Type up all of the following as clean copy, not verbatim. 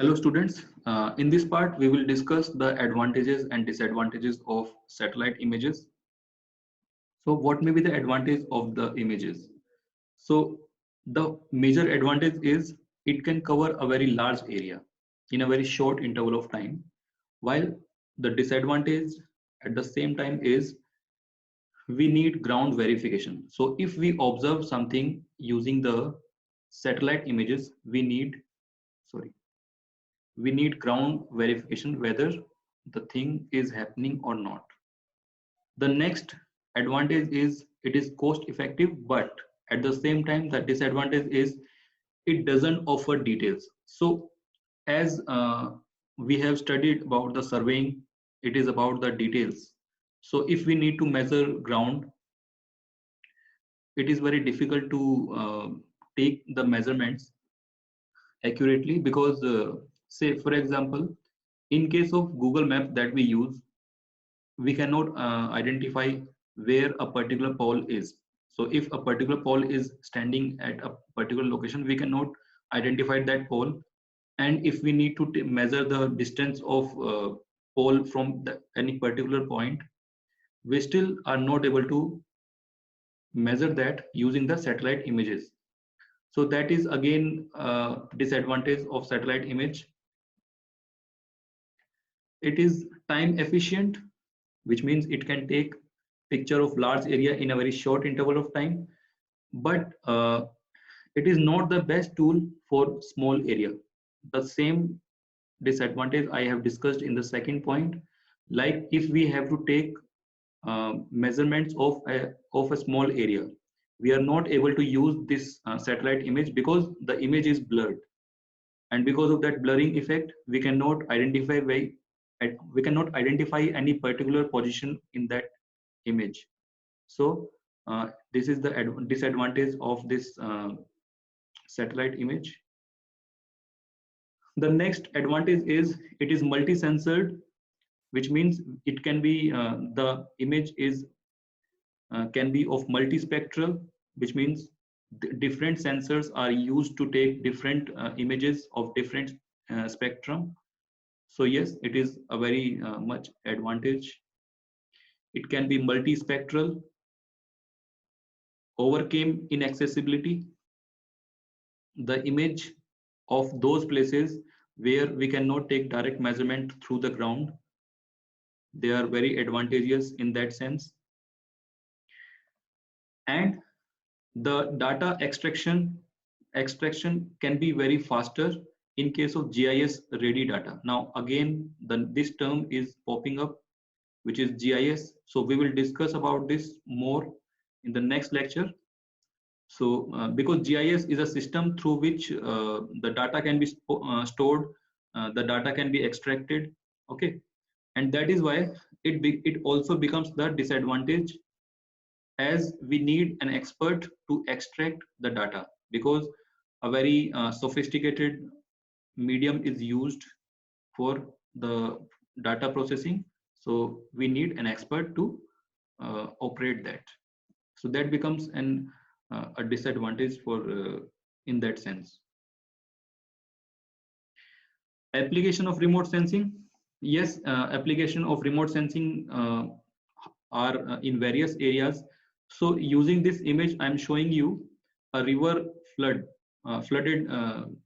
Hello students, in this part we will discuss the advantages and disadvantages of satellite images. So what may be the advantage of the images? So the major advantage is it can cover a very large area in a very short interval of time, while the disadvantage at the same time is we need ground verification. So if we observe something using the satellite images, we need ground verification whether the thing is happening or not. The next advantage is it is cost effective, but at the same time the disadvantage is it doesn't offer details. So as we have studied about the surveying, it is about the details. So if we need to measure ground, it is very difficult to take the measurements accurately because say for example, in case of Google Maps that we use, we cannot identify where a particular pole is. So if a particular pole is standing at a particular location, we cannot identify that pole. And if we need to measure the distance of pole from any particular point, we still are not able to measure that using the satellite images. So that is again disadvantage of satellite image. It is time efficient, which means it can take picture of large area in a very short interval of time, but it is not the best tool for small area. The same disadvantage I have discussed in the second point, like if we have to take measurements of a small area, we are not able to use this satellite image because the image is blurred, and because of that blurring effect we cannot identify any particular position in that image. So this is the disadvantage of this satellite image. The next advantage is it is multi-sensored, which means it can be the image is can be of multispectral, which means different sensors are used to take different images of different spectrum. So yes, it is a very much advantage. It can be multispectral, overcame inaccessibility, the image of those places where we cannot take direct measurement through the ground. They are very advantageous in that sense. And the data extraction can be very faster in case of GIS ready data. Now again, this term is popping up, which is GIS. So we will discuss about this more in the next lecture. So because GIS is a system through which the data can be stored, the data can be extracted, okay, and that is why it also becomes the disadvantage, as we need an expert to extract the data because a very sophisticated medium is used for the data processing. So we need an expert to operate that. So that becomes a disadvantage for in that sense. Application of remote sensing. Yes, application of remote sensing are in various areas. So using this image, I'm showing you a river flooded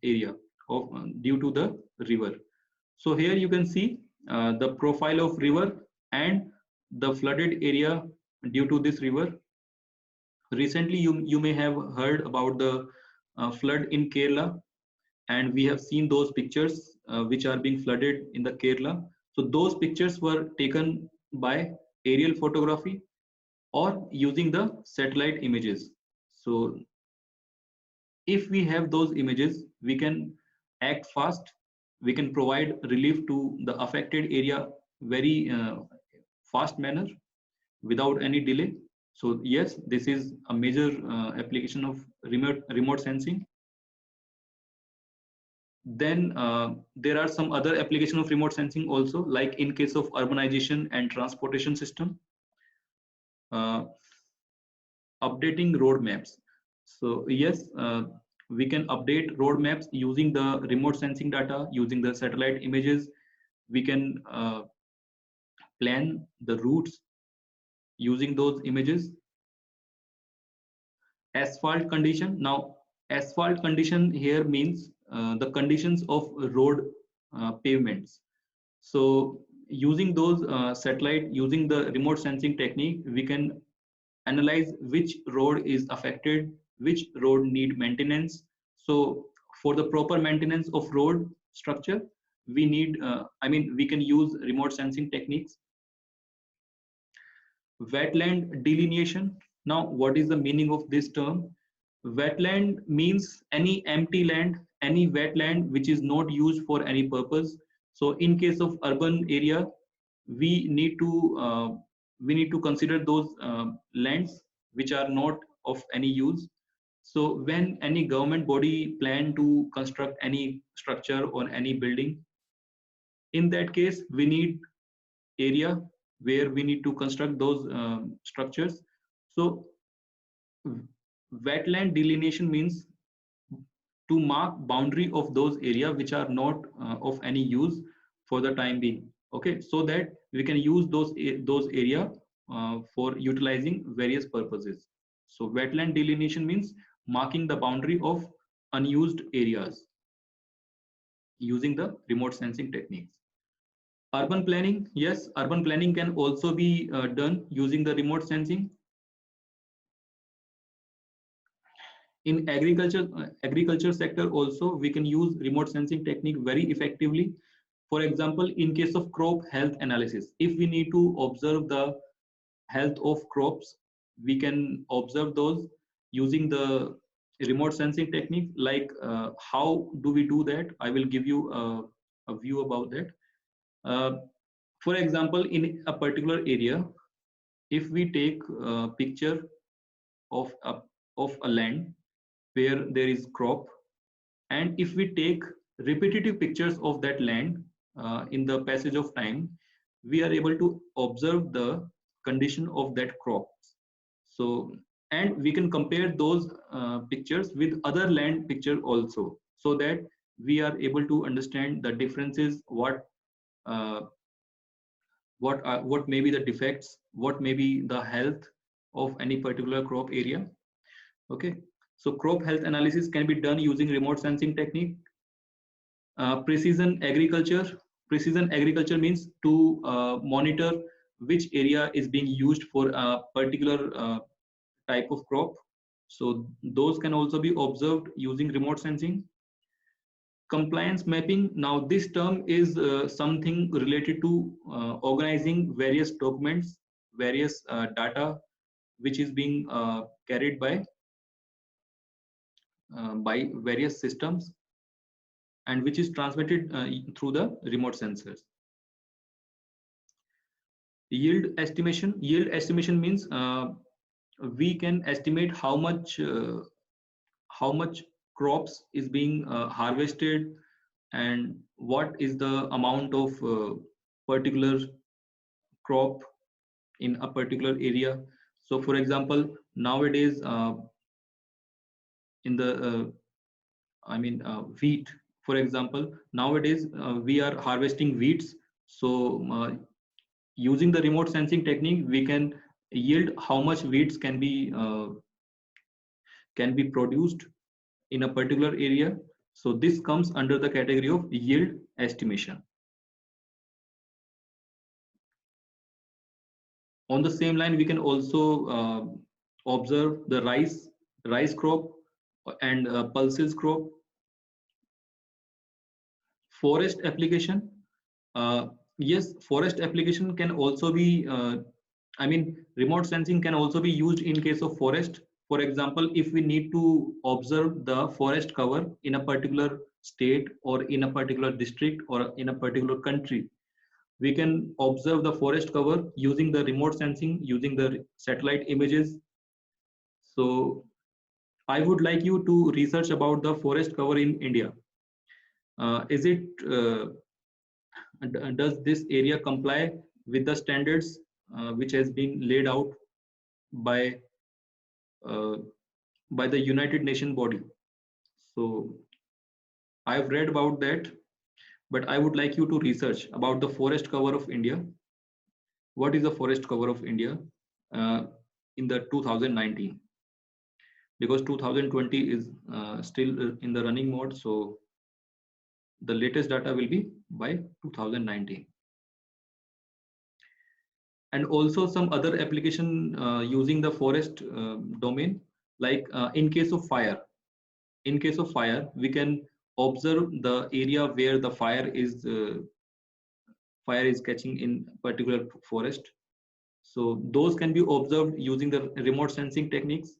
area of due to the river. So here you can see the profile of river and the flooded area due to this river. Recently, you may have heard about the flood in Kerala, and we have seen those pictures which are being flooded in the Kerala. So those pictures were taken by aerial photography or using the satellite images. So if we have those images, we can act fast, we can provide relief to the affected area very fast manner without any delay. So yes, this is a major application of remote sensing. Then there are some other application of remote sensing also, like in case of urbanization and transportation system, updating road maps. So yes, We can update roadmaps using the remote sensing data, using the satellite images. We can plan the routes using those images. Asphalt condition. Now, asphalt condition here means the conditions of road pavements. So using those satellite, using the remote sensing technique, we can analyze which road is affected, which road need maintenance. So for the proper maintenance of road structure, we need, we can use remote sensing techniques. Wetland delineation. Now, what is the meaning of this term? Wetland means any empty land, any wetland which is not used for any purpose. So in case of urban area, we need to consider those lands which are not of any use. So when any government body plan to construct any structure or any building, in that case we need area where we need to construct those structures. So wetland delineation means to mark boundary of those area which are not of any use for the time being. Okay, so that we can use those area for utilizing various purposes. So wetland delineation means marking the boundary of unused areas using the remote sensing techniques. Urban planning, yes, urban planning can also be done using the remote sensing. In agriculture sector also, we can use remote sensing technique very effectively. For example, in case of crop health analysis, if we need to observe the health of crops, we can observe those using the remote sensing technique. Like how do we do that? I will give you a view about that. For example, in a particular area, if we take a picture of a land where there is crop, and if we take repetitive pictures of that land in the passage of time, we are able to observe the condition of that crop. So, and we can compare those pictures with other land picture also, so that we are able to understand the differences, uh, what may be the defects, what may be the health of any particular crop area. Okay, so crop health analysis can be done using remote sensing technique. Precision agriculture. Precision agriculture means to monitor which area is being used for a particular type of crop. So those can also be observed using remote sensing. Compliance mapping. Now this term is something related to organizing various documents, various data which is being carried by various systems, and which is transmitted through the remote sensors. Yield estimation. Yield estimation means we can estimate how much crops is being harvested, and what is the amount of particular crop in a particular area. So for example, nowadays in the wheat, for example, nowadays we are harvesting wheats. So using the remote sensing technique, we can yield how much wheats can be produced in a particular area. So this comes under the category of yield estimation. On the same line, we can also observe the rice crop and pulses crop. Forest application. Yes, forest application can also be, remote sensing can also be used in case of forest. For example, if we need to observe the forest cover in a particular state or in a particular district or in a particular country, we can observe the forest cover using the remote sensing, using the satellite images. So I would like you to research about the forest cover in India. Does this area comply with the standards which has been laid out by uh, by the United Nations body? So I've read about that, but I would like you to research about the forest cover of India. What is the forest cover of India uh, in the 2019? Because 2020 is still in the running mode, so the latest data will be by 2019. And also some other application using the forest domain, like in case of fire we can observe the area where the fire is catching in particular forest. So those can be observed using the remote sensing techniques.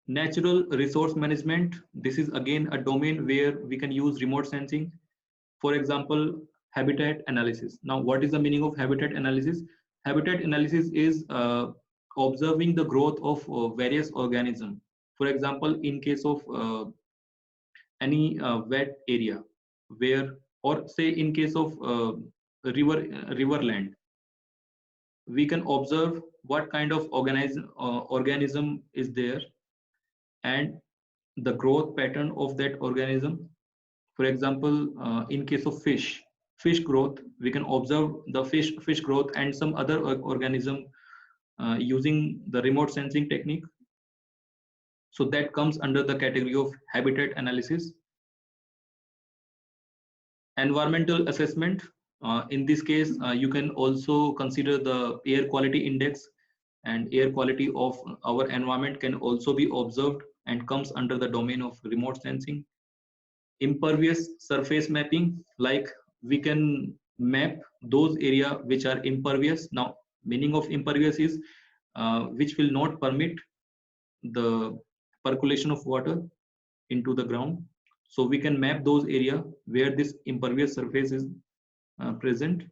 Natural resource management, this is again a domain where we can use remote sensing. For example, habitat analysis. Now, what is the meaning of habitat analysis? Habitat analysis is observing the growth of various organisms. For example, in case of any wet area, where, or say in case of river land, we can observe what kind of organism is there and the growth pattern of that organism. For example, in case of fish growth, we can observe the fish growth and some other organism using the remote sensing technique. So that comes under the category of habitat analysis. Environmental assessment, in this case you can also consider the air quality index, and air quality of our environment can also be observed and comes under the domain of remote sensing. Impervious surface mapping, like we can map those area which are impervious. Now, meaning of impervious is which will not permit the percolation of water into the ground. So we can map those area where this impervious surface is present.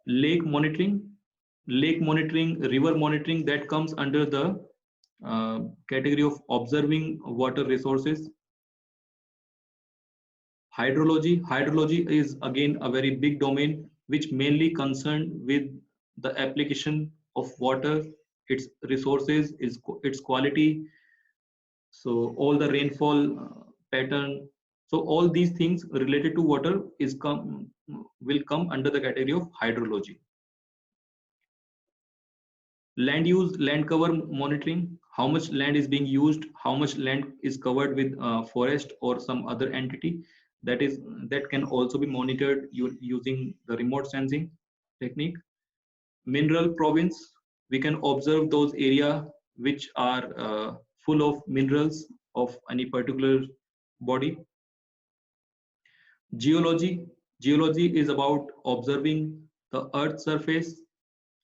Lake monitoring, river monitoring, that comes under the category of observing water resources. Hydrology is again a very big domain which mainly concerned with the application of water, its resources, its quality. So all the rainfall pattern. So all these things related to water will come under the category of hydrology. Land use, land cover monitoring, how much land is being used, how much land is covered with forest or some other entity, that can also be monitored using the remote sensing technique. Mineral province, we can observe those area which are full of minerals of any particular body. Geology is about observing the earth surface,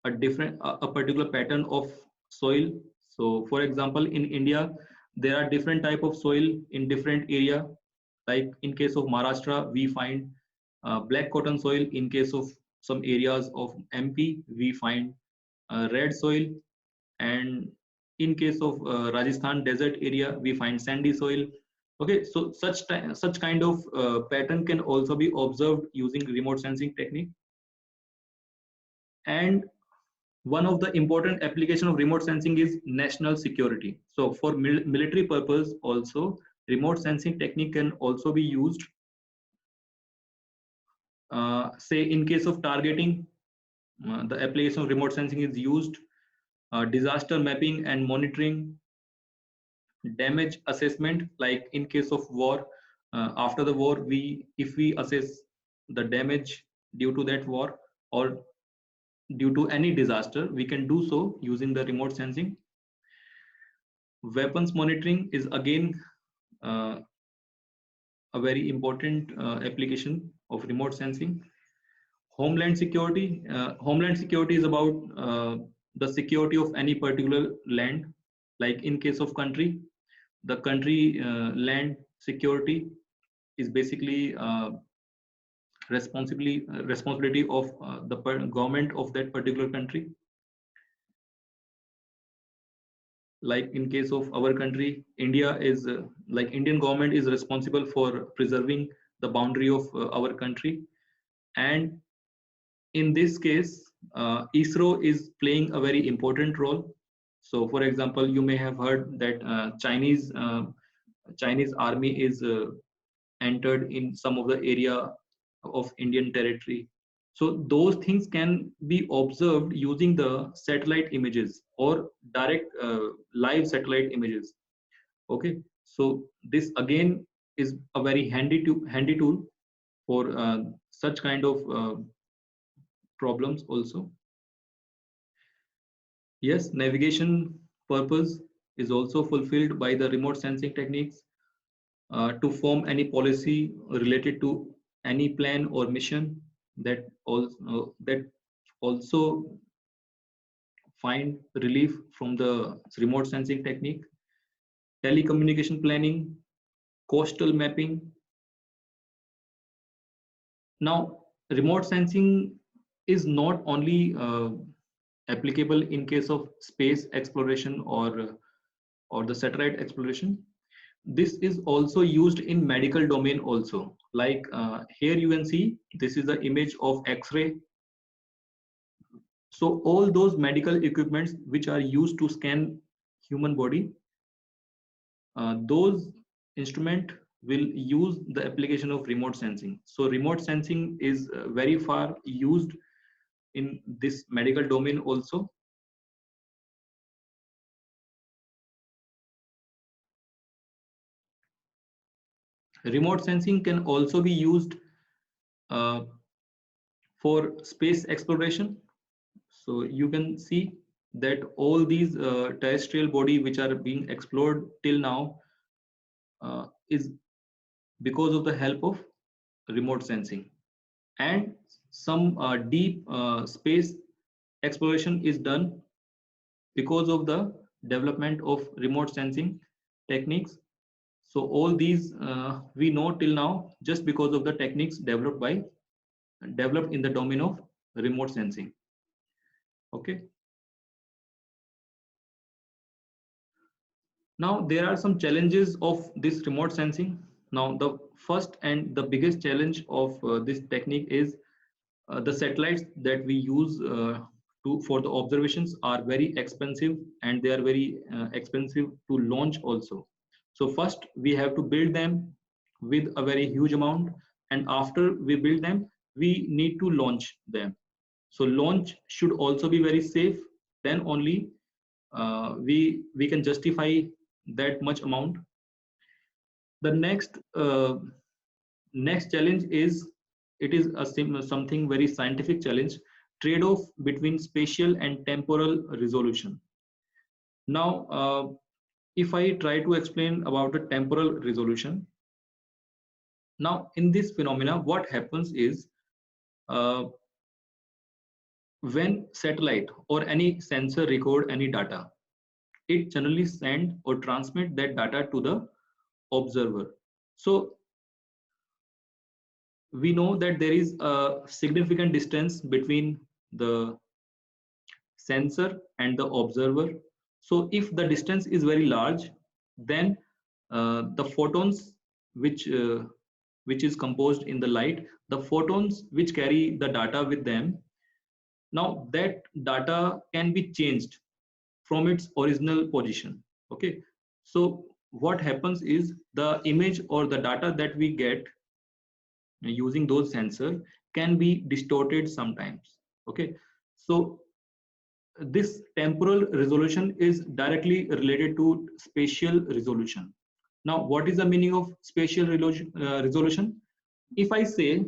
a particular pattern of soil. So for example, in India there are different type of soil in different area. Like in case of Maharashtra we find black cotton soil. In case of some areas of MP we find red soil, and in case of Rajasthan desert area we find sandy soil. Okay, so such kind of pattern can also be observed using remote sensing technique. And one of the important application of remote sensing is national security. So for military purpose also, remote sensing technique can also be used. Say in case of targeting, the application of remote sensing is used. Disaster mapping and monitoring. Damage assessment, like in case of war, after the war, if we assess the damage due to that war or due to any disaster, we can do so using the remote sensing. Weapons monitoring is again uh, a very important application of remote sensing. Homeland security is about the security of any particular land. Like in case of country, the country land security is basically responsibility of the government of that particular country. Like in case of our country, India is like Indian government is responsible for preserving the boundary of our country. And in this case, ISRO is playing a very important role. So for example, you may have heard that Chinese army is entered in some of the area of Indian territory. So those things can be observed using the satellite images or direct live satellite images. Okay, so this again is a very handy tool for such kind of problems also. Yes, navigation purpose is also fulfilled by the remote sensing techniques to form any policy related to any plan or mission that also find relief from the remote sensing technique, telecommunication planning, coastal mapping. Now, remote sensing is not only applicable in case of space exploration or the satellite exploration. This is also used in medical domain also. Like here you can see this is the image of X-ray. So all those medical equipments which are used to scan human body, those instrument will use the application of remote sensing. So remote sensing is very far used in this medical domain also. Remote sensing can also be used uh, for space exploration. So you can see that all these terrestrial body which are being explored till now is because of the help of remote sensing. And some deep space exploration is done because of the development of remote sensing techniques. So all these we know till now just because of the techniques developed in the domain of remote sensing. Okay. Now there are some challenges of this remote sensing. Now the first and the biggest challenge of this technique is the satellites that we use for the observations are very expensive, and they are very expensive to launch also. So first we have to build them with a very huge amount, and after we build them we need to launch them. So launch should also be very safe, then only we can justify that much amount. The next challenge is, it is something very scientific challenge, trade-off between spatial and temporal resolution. Now if I try to explain about the temporal resolution, now in this phenomena what happens is uh, when satellite or any sensor record any data, it generally send or transmit that data to the observer. So we know that there is a significant distance between the sensor and the observer. So if the distance is very large, then the photons which is composed in the light, the photons which carry the data with them, now that data can be changed from its original position. Okay, so what happens is the image or the data that we get using those sensors can be distorted sometimes. Okay, so this temporal resolution is directly related to spatial resolution. Now what is the meaning of spatial resolution? If I say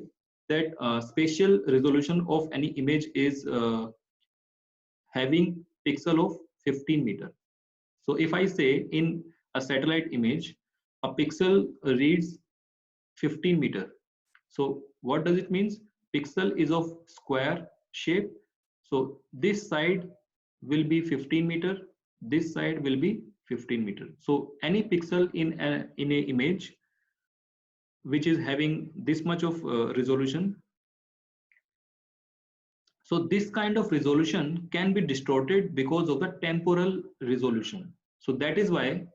that spatial resolution of any image is having pixel of 15 meter. So if I say in a satellite image a pixel reads 15 meter, so what does it means? Pixel is of square shape, so this side will be 15 meter, this side will be 15 meter. So any pixel in a image which is having this much of resolution, so this kind of resolution can be distorted because of the temporal resolution. So that is why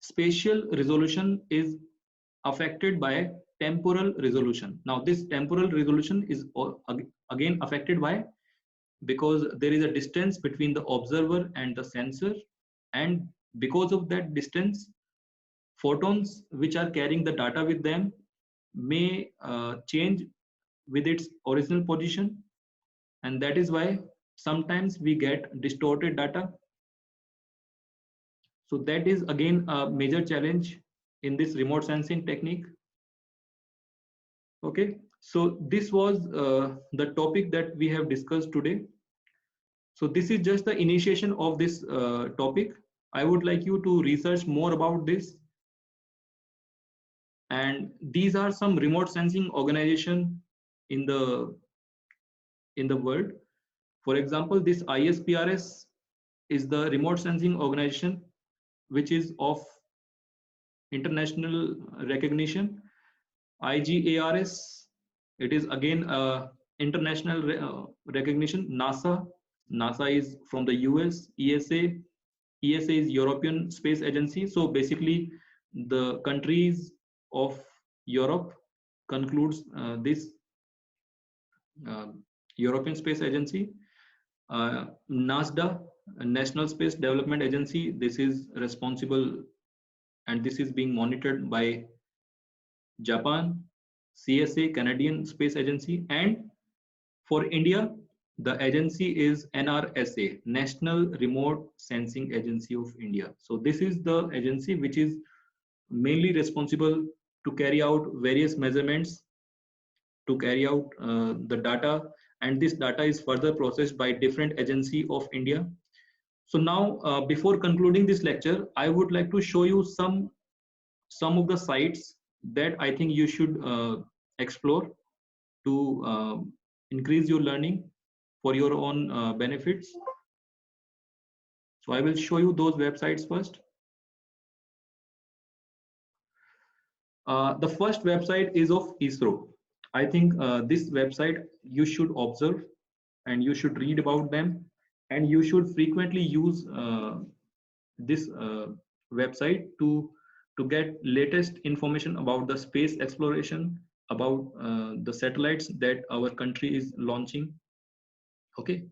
spatial resolution is affected by temporal resolution. Now this temporal resolution is again affected by, because there is a distance between the observer and the sensor. and because of that distance, photons which are carrying the data with them may change with its original position, and that is why sometimes we get distorted data. So that is again a major challenge in this remote sensing technique. Okay, so this was the topic that we have discussed today. So this is just the initiation of this topic. I would like you to research more about this. And these are some remote sensing organization in the world. For example, this ISPRS is the remote sensing organization which is of international recognition. IGARS, it is again international recognition. NASA is from the US. ESA is European Space Agency. So basically the countries of Europe concludes this European Space Agency. NASDA, National Space Development Agency, this is responsible and this is being monitored by Japan. CSA, Canadian Space Agency, and for India, the agency is NRSA, National Remote Sensing Agency of India. So this is the agency which is mainly responsible to carry out various measurements, to carry out the data, and this data is further processed by different agency of India. So now, before concluding this lecture, I would like to show you some of the sites that I think you should explore to increase your learning for your own benefits. So I will show you those websites first. The first website is of ISRO. I think this website you should observe and you should read about them, and you should frequently use this website to get latest information about the space exploration, about the satellites that our country is launching. Okay,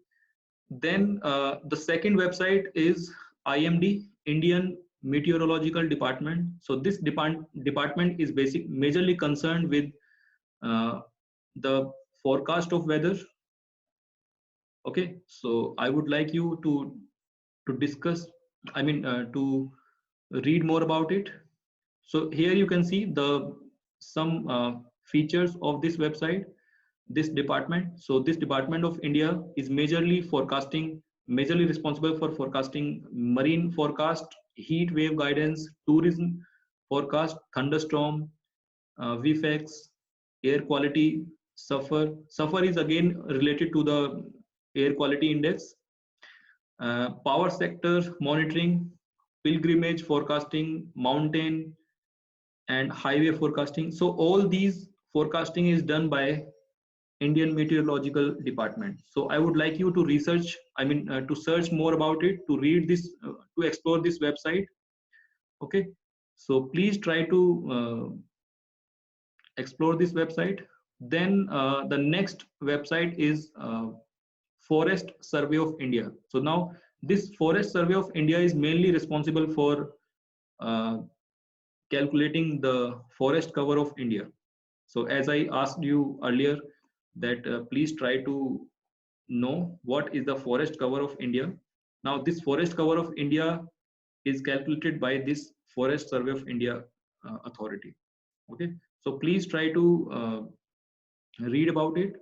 then the second website is IMD, Indian Meteorological Department. So this department is majorly concerned with the forecast of weather. Okay, so I would like you to discuss, to read more about it. So here you can see some features of this website, this department. So this Department of India is majorly responsible for forecasting marine forecast, heat wave guidance, tourism forecast, thunderstorm, VFX, air quality, SAFER is again related to the air quality index, power sector monitoring, pilgrimage forecasting, mountain and highway forecasting. So all these forecasting is done by Indian Meteorological Department. So I would like you to research, to search more about it, to read this, to explore this website. Okay, so please try to explore this website. Then the next website is Forest Survey of India. So now this Forest Survey of India is mainly responsible for calculating the forest cover of India. So as I asked you earlier, that please try to know what is the forest cover of India. Now this forest cover of India is calculated by this Forest Survey of India authority. Okay, so please try to read about it,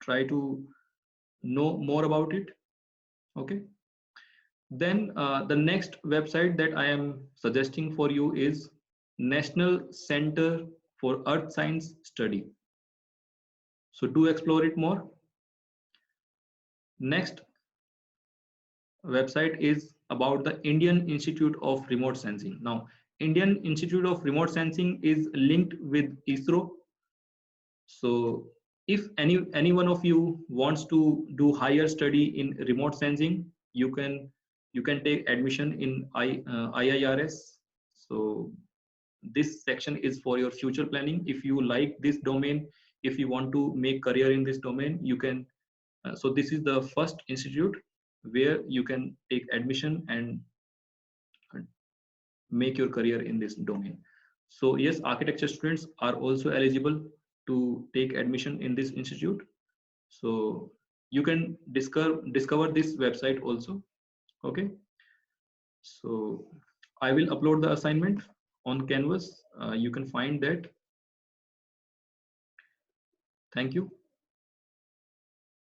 try to know more about it. Okay, then the next website that I am suggesting for you is National Center for Earth Science Study. So do explore it more. Next website is about the Indian Institute of Remote Sensing. Now Indian Institute of Remote Sensing is linked with ISRO. So if any one of you wants to do higher study in remote sensing, you can take admission in IIRS. So this section is for your future planning. If you like this domain, if you want to make career in this domain, you can. So this is the first institute where you can take admission and make your career in this domain. So yes, architecture students are also eligible to take admission in this institute. So you can discover this website also. Okay, so I will upload the assignment on Canvas. You can find that. Thank you.